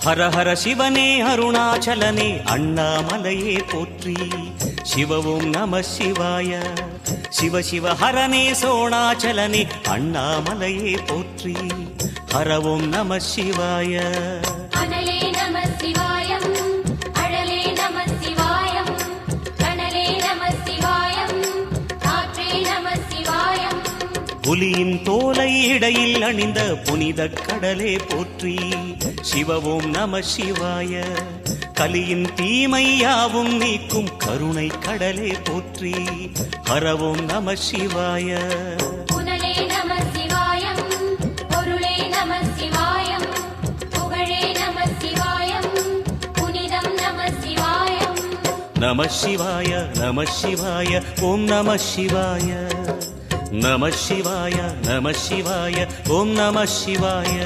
ஹர ஹர சிவனே அருணாச்சலனே அண்ணாமலையே போற்றி. சிவ ஓம் நம சிவாய. சிவ சிவ ஹரனே சோணாச்சலனே அண்ணாமலையே போற்றி. ஹர ஓம் நம சிவாய. அனலே நம சிவாயம், அழலே நம சிவாயம், கனலே நம சிவாயம், காற்றே நம சிவாயம். புலியின் தோலை இடையில் அணிந்த புனித கடலே போற்றி. சிவ ஓம் நம சிவாய. கலியின் தீமையாவும் நீக்கும் கருணை கடலே போற்றி. ஹர ஓம் நம சிவாய. புனலே நம சிவாயம், பொருளே நம சிவாயம், புகழே நம சிவாயம், புனிதம் நம சிவாயம். நம சிவாய நம சிவாய ஓம் நம சிவாய. நம சிவாய நம சிவாய ஓம் நம சிவாய.